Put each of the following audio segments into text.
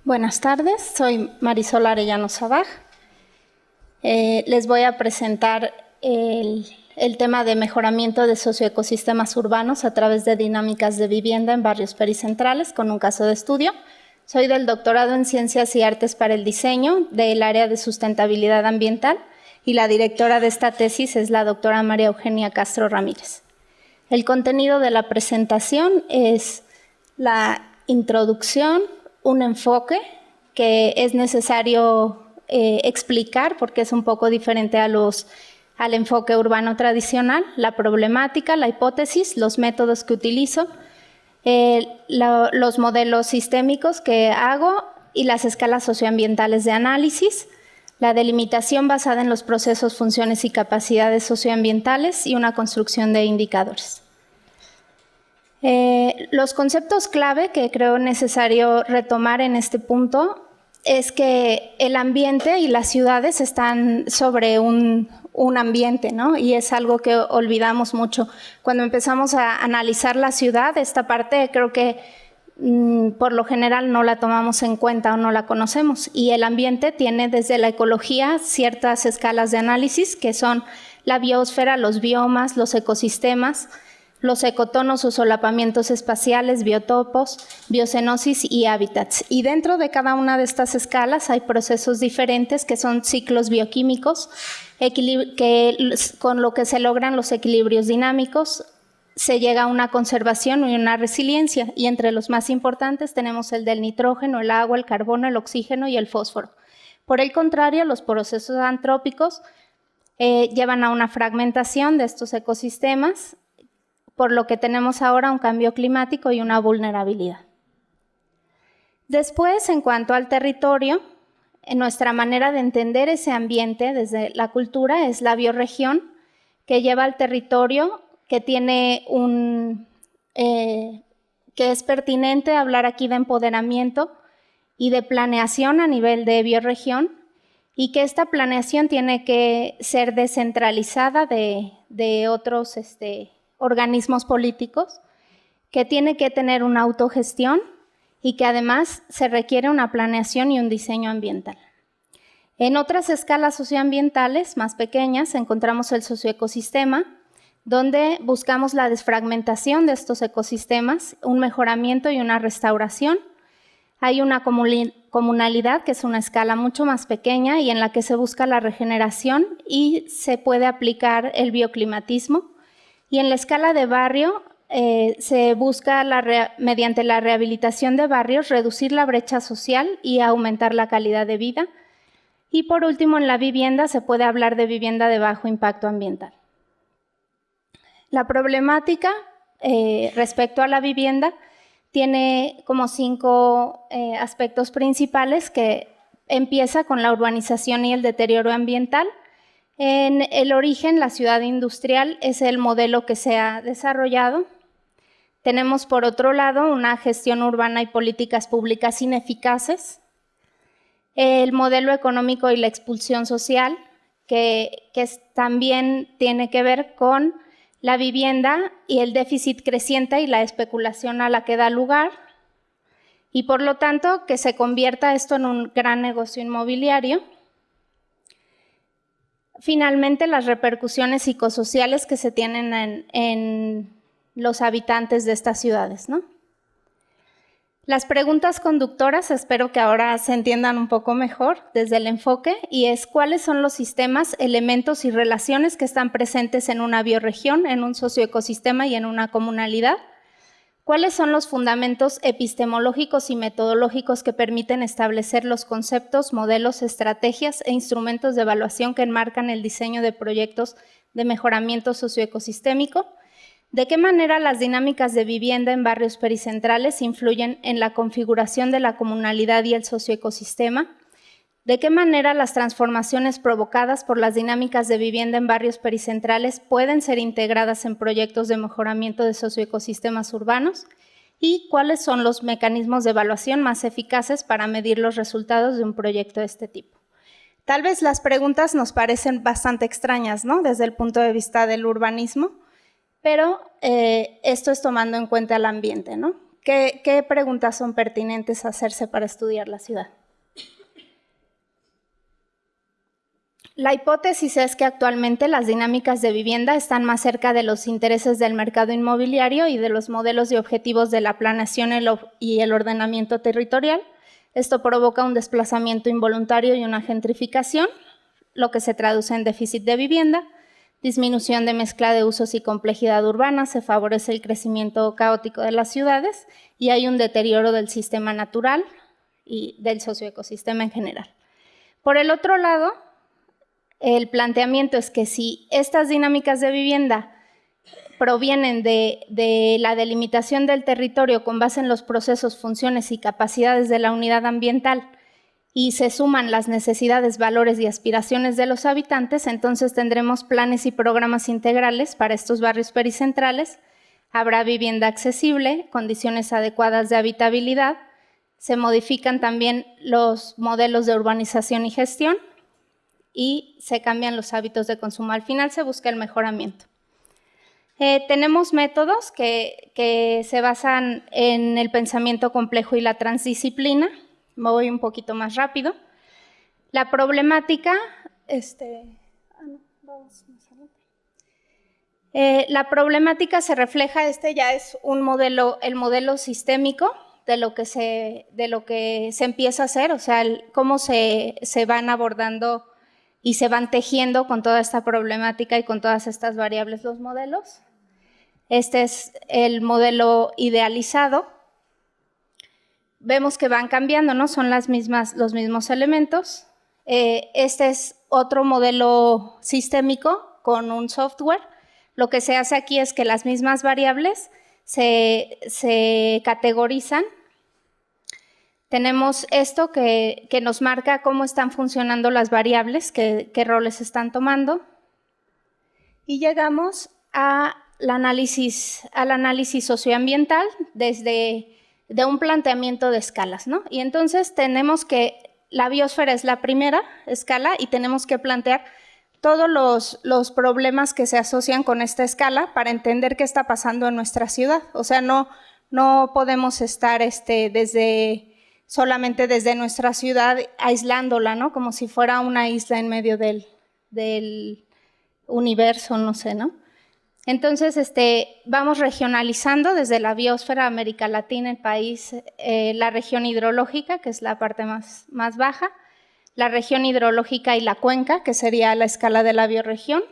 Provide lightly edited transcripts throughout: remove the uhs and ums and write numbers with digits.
Buenas tardes, soy Marisol Arellano Sabaj. Les voy a presentar el tema de mejoramiento de socioecosistemas urbanos a través de dinámicas de vivienda en barrios pericentrales con un caso de estudio. Soy del doctorado en Ciencias y Artes para el Diseño del área de sustentabilidad ambiental y la directora de esta tesis es la doctora María Eugenia Castro Ramírez. El contenido de la presentación es la introducción, un enfoque que es necesario explicar porque es un poco diferente al enfoque urbano tradicional, la problemática, la hipótesis, los métodos que utilizo, los modelos sistémicos que hago y las escalas socioambientales de análisis, la delimitación basada en los procesos, funciones y capacidades socioambientales y una construcción de indicadores. Los conceptos clave que creo necesario retomar en este punto es que el ambiente y las ciudades están sobre un ambiente, ¿no? Y es algo que olvidamos mucho. Cuando empezamos a analizar la ciudad, esta parte creo que por lo general no la tomamos en cuenta o no la conocemos. Y el ambiente tiene desde la ecología ciertas escalas de análisis que son la biosfera, los biomas, los ecosistemas, los ecotonos o solapamientos espaciales, biotopos, biocenosis y hábitats. Y dentro de cada una de estas escalas hay procesos diferentes que son ciclos bioquímicos, con lo que se logran los equilibrios dinámicos, se llega a una conservación y una resiliencia. Y entre los más importantes tenemos el del nitrógeno, el agua, el carbono, el oxígeno y el fósforo. Por el contrario, los procesos antrópicos llevan a una fragmentación de estos ecosistemas, por lo que tenemos ahora un cambio climático y una vulnerabilidad. Después, en cuanto al territorio, nuestra manera de entender ese ambiente desde la cultura es la biorregión, que lleva al territorio, que tiene que es pertinente hablar aquí de empoderamiento y de planeación a nivel de biorregión, y que esta planeación tiene que ser descentralizada de otros organismos políticos, que tiene que tener una autogestión y que además se requiere una planeación y un diseño ambiental. En otras escalas socioambientales más pequeñas encontramos el socioecosistema, donde buscamos la desfragmentación de estos ecosistemas, un mejoramiento y una restauración. Hay una comunalidad que es una escala mucho más pequeña y en la que se busca la regeneración y se puede aplicar el bioclimatismo. Y en la escala de barrio se busca, mediante la rehabilitación de barrios, reducir la brecha social y aumentar la calidad de vida. Y por último, en la vivienda se puede hablar de vivienda de bajo impacto ambiental. La problemática respecto a la vivienda tiene como 5 aspectos principales, que empieza con la urbanización y el deterioro ambiental. En el origen, la ciudad industrial es el modelo que se ha desarrollado. Tenemos, por otro lado, una gestión urbana y políticas públicas ineficaces. El modelo económico y la expulsión social, que también tiene que ver con la vivienda y el déficit creciente y la especulación a la que da lugar. Y por lo tanto, que se convierta esto en un gran negocio inmobiliario. Finalmente, las repercusiones psicosociales que se tienen en los habitantes de estas ciudades, ¿no? Las preguntas conductoras espero que ahora se entiendan un poco mejor desde el enfoque, y es cuáles son los sistemas, elementos y relaciones que están presentes en una biorregión, en un socioecosistema y en una comunalidad. ¿Cuáles son los fundamentos epistemológicos y metodológicos que permiten establecer los conceptos, modelos, estrategias e instrumentos de evaluación que enmarcan el diseño de proyectos de mejoramiento socioecosistémico? ¿De qué manera las dinámicas de vivienda en barrios pericentrales influyen en la configuración de la comunalidad y el socioecosistema? ¿De qué manera las transformaciones provocadas por las dinámicas de vivienda en barrios pericentrales pueden ser integradas en proyectos de mejoramiento de socioecosistemas urbanos? ¿Y cuáles son los mecanismos de evaluación más eficaces para medir los resultados de un proyecto de este tipo? Tal vez las preguntas nos parecen bastante extrañas, ¿no?, desde el punto de vista del urbanismo, pero esto es tomando en cuenta el ambiente, ¿no?, ¿qué preguntas son pertinentes a hacerse para estudiar la ciudad? La hipótesis es que actualmente las dinámicas de vivienda están más cerca de los intereses del mercado inmobiliario y de los modelos y objetivos de la planeación y el ordenamiento territorial. Esto provoca un desplazamiento involuntario y una gentrificación, lo que se traduce en déficit de vivienda, disminución de mezcla de usos y complejidad urbana, se favorece el crecimiento caótico de las ciudades y hay un deterioro del sistema natural y del socioecosistema en general. Por el otro lado, el planteamiento es que si estas dinámicas de vivienda provienen de la delimitación del territorio con base en los procesos, funciones y capacidades de la unidad ambiental y se suman las necesidades, valores y aspiraciones de los habitantes, entonces tendremos planes y programas integrales para estos barrios pericentrales, habrá vivienda accesible, condiciones adecuadas de habitabilidad, se modifican también los modelos de urbanización y gestión, y se cambian los hábitos de consumo. Al final se busca el mejoramiento. Tenemos métodos que se basan en el pensamiento complejo y la transdisciplina. Me voy un poquito más rápido. La problemática, la problemática se refleja, ya es un modelo, el modelo sistémico de lo que se empieza a hacer, o sea, cómo se van abordando y se van tejiendo con toda esta problemática y con todas estas variables los modelos. Este es el modelo idealizado. Vemos que van cambiando, ¿no? Son los mismos elementos. Este es otro modelo sistémico con un software. Lo que se hace aquí es que las mismas variables se categorizan. Tenemos esto que nos marca cómo están funcionando las variables, qué roles están tomando. Y llegamos al análisis socioambiental de un planteamiento de escalas, ¿no? Y entonces tenemos que la biosfera es la primera escala y tenemos que plantear todos los problemas que se asocian con esta escala para entender qué está pasando en nuestra ciudad. O sea, no podemos estar solamente desde nuestra ciudad aislándola, ¿no? Como si fuera una isla en medio del universo, no sé, ¿no? Entonces, vamos regionalizando desde la biosfera, América Latina, el país, la región hidrológica, que es la parte más baja, la región hidrológica y la cuenca, que sería la escala de la biorregión.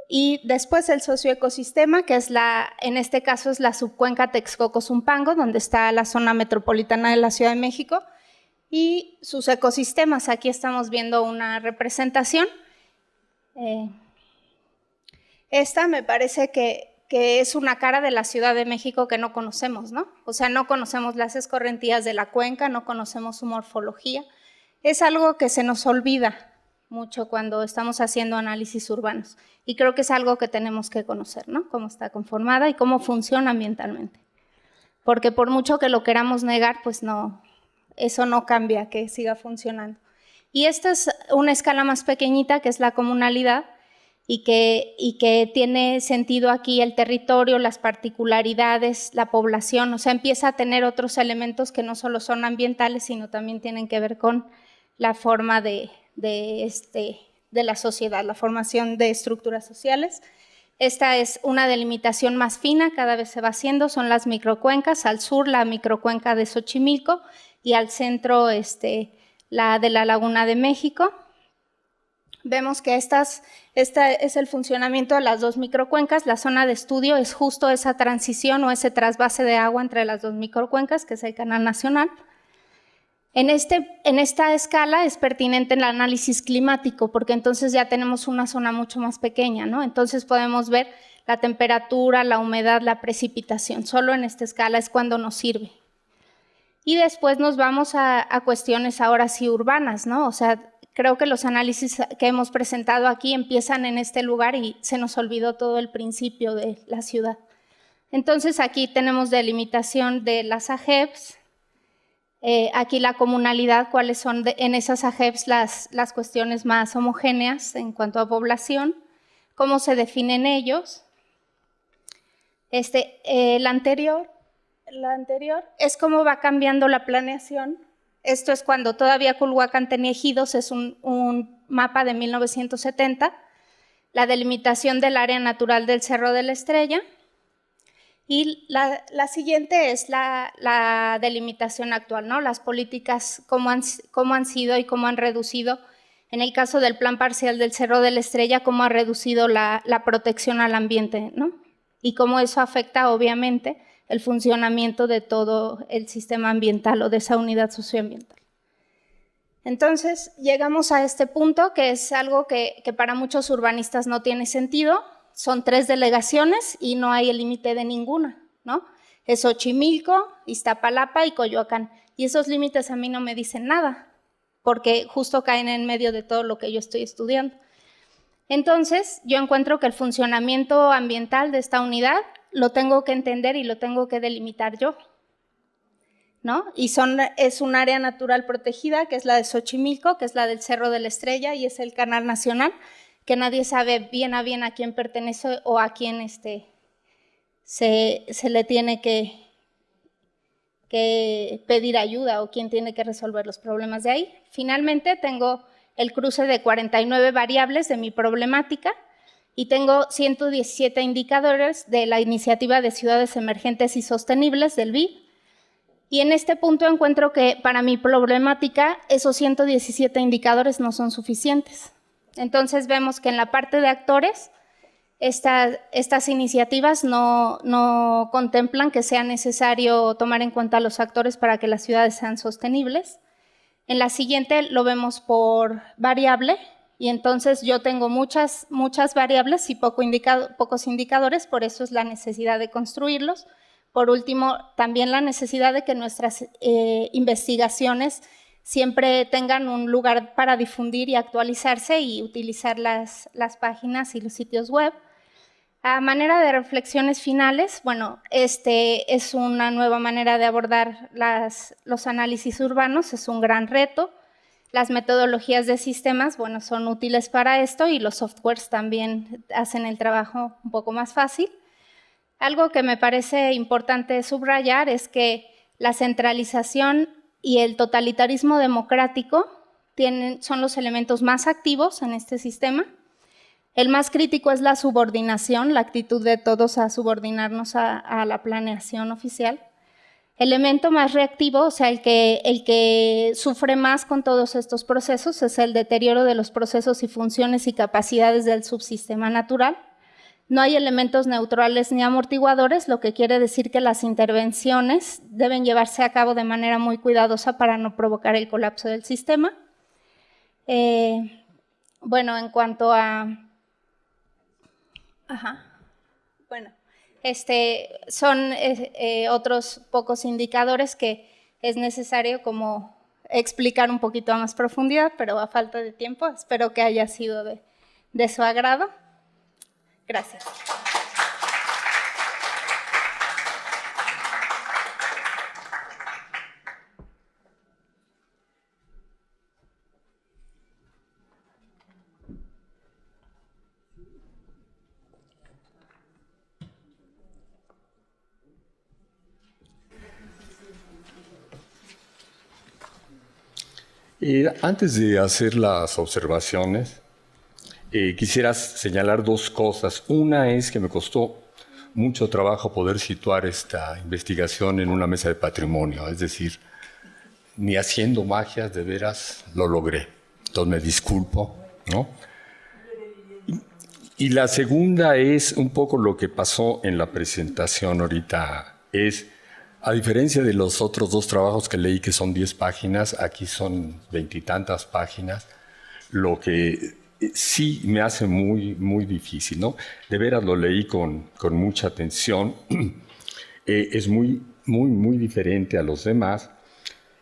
Y después el socioecosistema, que es en este caso es la subcuenca Texcoco-Zumpango, donde está la zona metropolitana de la Ciudad de México, y sus ecosistemas. Aquí estamos viendo una representación. Esta me parece que es una cara de la Ciudad de México que no conocemos, ¿no? O sea, no conocemos las escorrentías de la cuenca, no conocemos su morfología. Es algo que se nos olvida mucho cuando estamos haciendo análisis urbanos. Y creo que es algo que tenemos que conocer, ¿no? Cómo está conformada y cómo funciona ambientalmente. Porque por mucho que lo queramos negar, pues no, eso no cambia que siga funcionando. Y esta es una escala más pequeñita, que es la comunalidad, y que tiene sentido aquí el territorio, las particularidades, la población. O sea, empieza a tener otros elementos que no solo son ambientales, sino también tienen que ver con la forma de la sociedad, la formación de estructuras sociales. Esta es una delimitación más fina, cada vez se va haciendo, son las microcuencas, al sur la microcuenca de Xochimilco y al centro la de la Laguna de México. Vemos que esta es el funcionamiento de las dos microcuencas. La zona de estudio es justo esa transición o ese trasvase de agua entre las dos microcuencas, que es el Canal Nacional. En esta escala es pertinente el análisis climático, porque entonces ya tenemos una zona mucho más pequeña, ¿no? Entonces podemos ver la temperatura, la humedad, la precipitación. Solo en esta escala es cuando nos sirve. Y después nos vamos a cuestiones ahora sí urbanas, ¿no? O sea, creo que los análisis que hemos presentado aquí empiezan en este lugar y se nos olvidó todo el principio de la ciudad. Entonces aquí tenemos delimitación de las AGEPs, aquí la comunalidad, cuáles son en esas AGEPs las cuestiones más homogéneas en cuanto a población, cómo se definen ellos. La anterior es cómo va cambiando la planeación. Esto es cuando todavía Culhuacán tenía ejidos, es un mapa de 1970, la delimitación del área natural del Cerro de la Estrella. Y la siguiente es la delimitación actual, ¿no? Las políticas, cómo han sido y cómo han reducido. En el caso del plan parcial del Cerro de la Estrella, cómo ha reducido la protección al ambiente, ¿no? Y cómo eso afecta, obviamente, el funcionamiento de todo el sistema ambiental o de esa unidad socioambiental. Entonces, llegamos a este punto, que es algo que para muchos urbanistas no tiene sentido. Son 3 delegaciones y no hay el límite de ninguna, ¿no? Es Xochimilco, Iztapalapa y Coyoacán. Y esos límites a mí no me dicen nada, porque justo caen en medio de todo lo que yo estoy estudiando. Entonces, yo encuentro que el funcionamiento ambiental de esta unidad lo tengo que entender y lo tengo que delimitar yo, ¿no? Y es un área natural protegida, que es la de Xochimilco, que es la del Cerro de la Estrella y es el canal nacional, que nadie sabe bien a quién pertenece o a quién se le tiene que pedir ayuda o quién tiene que resolver los problemas de ahí. Finalmente, tengo el cruce de 49 variables de mi problemática y tengo 117 indicadores de la Iniciativa de Ciudades Emergentes y Sostenibles del BID. Y en este punto encuentro que para mi problemática esos 117 indicadores no son suficientes. Entonces vemos que en la parte de actores estas iniciativas no contemplan que sea necesario tomar en cuenta a los actores para que las ciudades sean sostenibles. En la siguiente lo vemos por variable y entonces yo tengo muchas variables y pocos indicadores, por eso es la necesidad de construirlos. Por último, también la necesidad de que nuestras investigaciones siempre tengan un lugar para difundir y actualizarse y utilizar las páginas y los sitios web. A manera de reflexiones finales, bueno, es una nueva manera de abordar los análisis urbanos, es un gran reto. Las metodologías de sistemas, bueno, son útiles para esto y los softwares también hacen el trabajo un poco más fácil. Algo que me parece importante subrayar es que la centralización y el totalitarismo democrático son los elementos más activos en este sistema. El más crítico es la subordinación, la actitud de todos a subordinarnos a la planeación oficial. El elemento más reactivo, o sea, el que sufre más con todos estos procesos, es el deterioro de los procesos y funciones y capacidades del subsistema natural. No hay elementos neutrales ni amortiguadores, lo que quiere decir que las intervenciones deben llevarse a cabo de manera muy cuidadosa para no provocar el colapso del sistema. Bueno, en cuanto a... son otros pocos indicadores que es necesario como explicar un poquito a más profundidad, pero a falta de tiempo, espero que haya sido de su agrado. Gracias. Antes de hacer las observaciones, quisiera señalar 2 cosas. Una es que me costó mucho trabajo poder situar esta investigación en una mesa de patrimonio, es decir, ni haciendo magias de veras lo logré. Entonces me disculpo, ¿no? Y la segunda es un poco lo que pasó en la presentación ahorita, a diferencia de los otros 2 trabajos que leí, que son 10 páginas, aquí son 20 y tantas páginas, lo que sí me hace muy, muy difícil, ¿no? De veras lo leí con mucha atención, es muy, muy, muy diferente a los demás,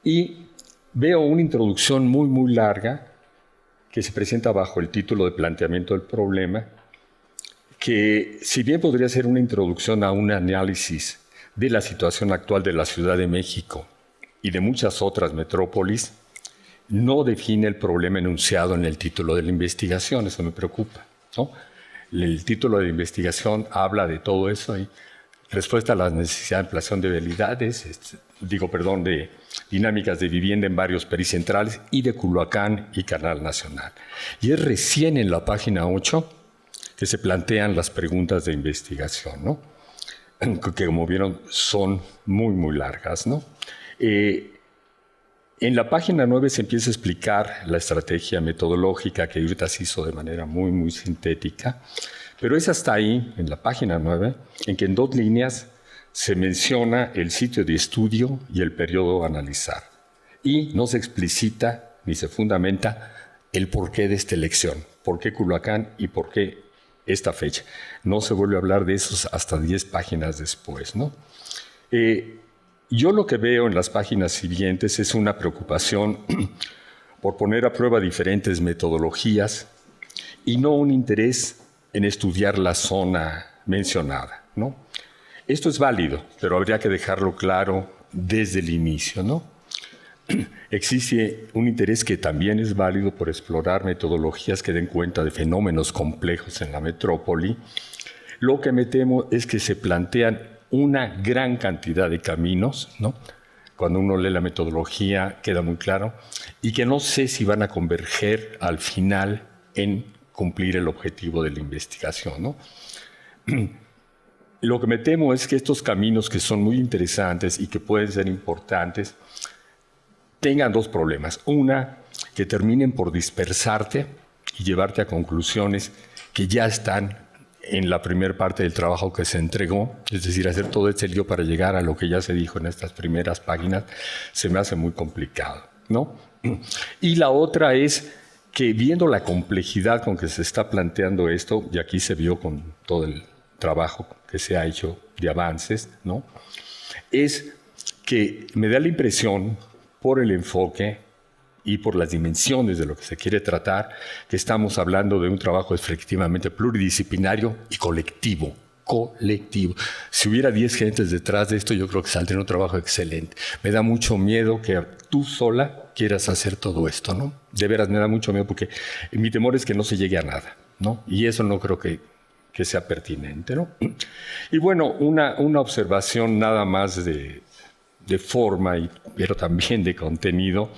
y veo una introducción muy, muy larga que se presenta bajo el título de Planteamiento del Problema, que si bien podría ser una introducción a un análisis de la situación actual de la Ciudad de México y de muchas otras metrópolis, no define el problema enunciado en el título de la investigación. Eso me preocupa, ¿no? El título de la investigación habla de todo eso y respuesta a la necesidad de ampliación de vialidades, de dinámicas de vivienda en barrios pericentrales y de Culhuacán y Canal Nacional. Y es recién en la página 8 que se plantean las preguntas de investigación, ¿no? Que como vieron son muy, muy largas, ¿no? En la página 9 se empieza a explicar la estrategia metodológica que ahorita se hizo de manera muy, muy sintética, pero es hasta ahí, en la página 9, en que en 2 líneas se menciona el sitio de estudio y el periodo a analizar. Y no se explicita ni se fundamenta el porqué de esta elección, por qué Culhuacán y por qué esta fecha. No se vuelve a hablar de eso hasta 10 páginas después, ¿no? Yo lo que veo en las páginas siguientes es una preocupación por poner a prueba diferentes metodologías y no un interés en estudiar la zona mencionada, ¿no? Esto es válido, pero habría que dejarlo claro desde el inicio, ¿no? Existe un interés que también es válido por explorar metodologías que den cuenta de fenómenos complejos en la metrópoli. Lo que me temo es que se plantean una gran cantidad de caminos, ¿no? Cuando uno lee la metodología queda muy claro, y que no sé si van a converger al final en cumplir el objetivo de la investigación, ¿no? Lo que me temo es que estos caminos, que son muy interesantes y que pueden ser importantes, tengan 2 problemas. Una, que terminen por dispersarte y llevarte a conclusiones que ya están en la primera parte del trabajo que se entregó, es decir, hacer todo este lío para llegar a lo que ya se dijo en estas primeras páginas, se me hace muy complicado, ¿no? Y la otra es que, viendo la complejidad con que se está planteando esto, y aquí se vio con todo el trabajo que se ha hecho de avances, ¿no? Es que me da la impresión, por el enfoque y por las dimensiones de lo que se quiere tratar, que estamos hablando de un trabajo efectivamente pluridisciplinario y colectivo. Si hubiera 10 gentes detrás de esto, yo creo que saldría un trabajo excelente. Me da mucho miedo que tú sola quieras hacer todo esto, ¿no? De veras, me da mucho miedo porque mi temor es que no se llegue a nada, ¿no? Y eso no creo que sea pertinente, ¿no? Y bueno, una observación nada más de forma, pero también de contenido.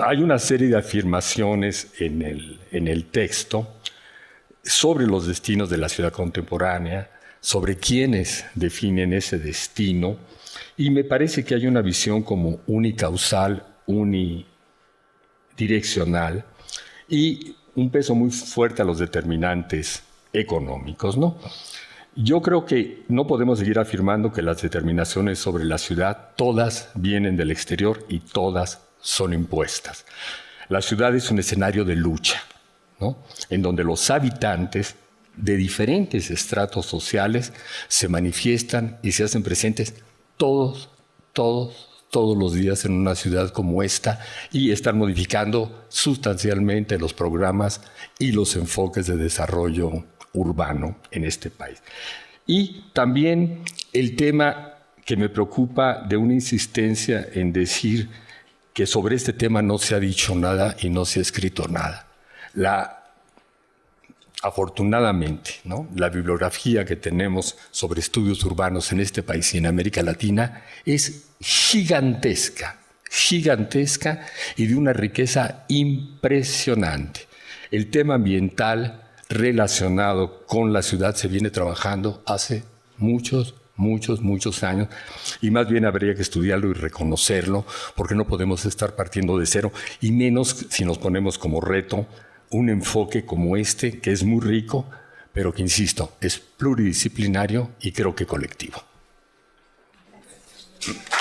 Hay una serie de afirmaciones en el texto sobre los destinos de la ciudad contemporánea, sobre quiénes definen ese destino, y me parece que hay una visión como unicausal, unidireccional, y un peso muy fuerte a los determinantes económicos, ¿no? Yo creo que no podemos seguir afirmando que las determinaciones sobre la ciudad todas vienen del exterior y todas son impuestas. La ciudad es un escenario de lucha, ¿no? En donde los habitantes de diferentes estratos sociales se manifiestan y se hacen presentes todos los días en una ciudad como esta, y están modificando sustancialmente los programas y los enfoques de desarrollo urbano en este país. Y también el tema que me preocupa de una insistencia en decir que sobre este tema no se ha dicho nada y no se ha escrito nada. Afortunadamente, ¿no?, la bibliografía que tenemos sobre estudios urbanos en este país y en América Latina es gigantesca y de una riqueza impresionante. El tema ambiental relacionado con la ciudad se viene trabajando hace muchos años, y más bien habría que estudiarlo y reconocerlo, porque no podemos estar partiendo de cero, y menos si nos ponemos como reto un enfoque como este, que es muy rico, pero que, insisto, es pluridisciplinario y creo que colectivo. Gracias.